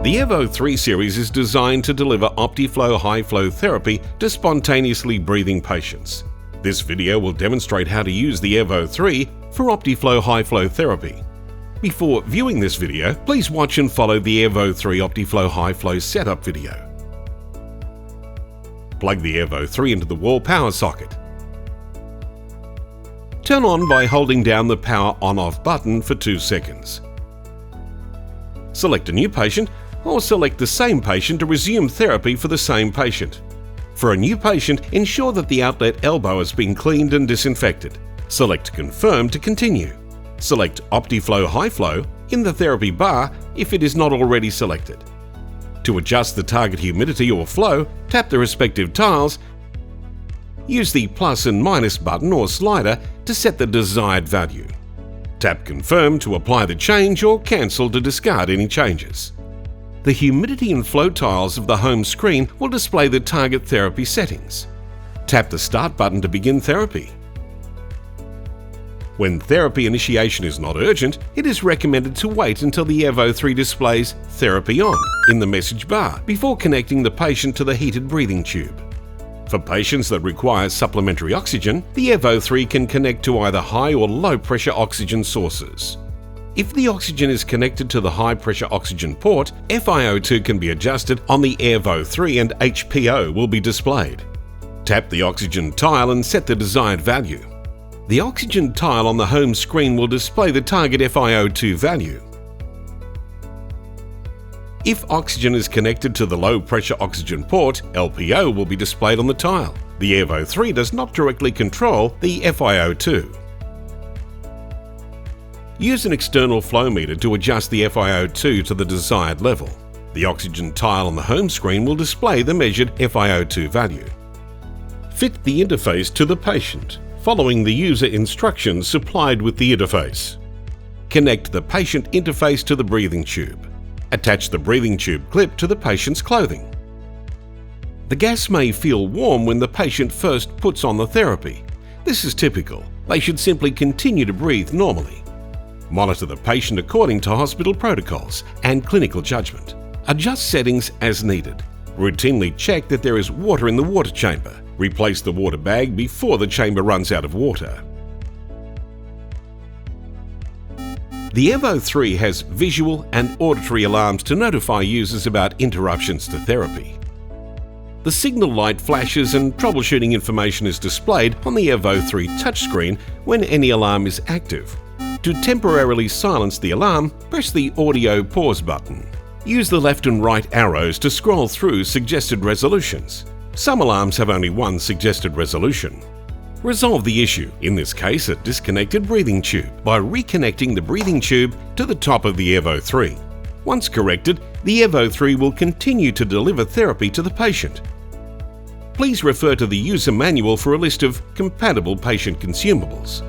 The Airvo 3 series is designed to deliver Optiflow high-flow therapy to spontaneously breathing patients. This video will demonstrate how to use the Airvo 3 for Optiflow high-flow therapy. Before viewing this video, please watch and follow the Airvo 3 Optiflow high-flow setup video. Plug the Airvo 3 into the wall power socket. Turn on by holding down the power on-off button for 2 seconds. Select a new patient or select the same patient to resume therapy for the same patient. For a new patient, ensure that the outlet elbow has been cleaned and disinfected. Select Confirm to continue. Select Optiflow High Flow in the therapy bar if it is not already selected. To adjust the target humidity or flow, tap the respective tiles. Use the plus and minus button or slider to set the desired value. Tap Confirm to apply the change or cancel to discard any changes. The humidity and flow tiles of the home screen will display the target therapy settings. Tap the Start button to begin therapy. When therapy initiation is not urgent, it is recommended to wait until the Airvo 3 displays Therapy On in the message bar before connecting the patient to the heated breathing tube. For patients that require supplementary oxygen, the Airvo 3 can connect to either high or low pressure oxygen sources. If the oxygen is connected to the high pressure oxygen port, FiO2 can be adjusted on the Airvo 3 and HPO will be displayed. Tap the oxygen tile and set the desired value. The oxygen tile on the home screen will display the target FiO2 value. If oxygen is connected to the low pressure oxygen port, LPO will be displayed on the tile. The Airvo 3 does not directly control the FiO2. Use an external flow meter to adjust the FiO2 to the desired level. The oxygen tile on the home screen will display the measured FiO2 value. Fit the interface to the patient, following the user instructions supplied with the interface. Connect the patient interface to the breathing tube. Attach the breathing tube clip to the patient's clothing. The gas may feel warm when the patient first puts on the therapy. This is typical. They should simply continue to breathe normally. Monitor the patient according to hospital protocols and clinical judgment. Adjust settings as needed. Routinely check that there is water in the water chamber. Replace the water bag before the chamber runs out of water. The Airvo 3 has visual and auditory alarms to notify users about interruptions to therapy. The signal light flashes and troubleshooting information is displayed on the Airvo 3 touchscreen when any alarm is active. To temporarily silence the alarm, press the audio pause button. Use the left and right arrows to scroll through suggested resolutions. Some alarms have only one suggested resolution. Resolve the issue, in this case a disconnected breathing tube, by reconnecting the breathing tube to the top of the Airvo 3. Once corrected, the Airvo 3 will continue to deliver therapy to the patient. Please refer to the user manual for a list of compatible patient consumables.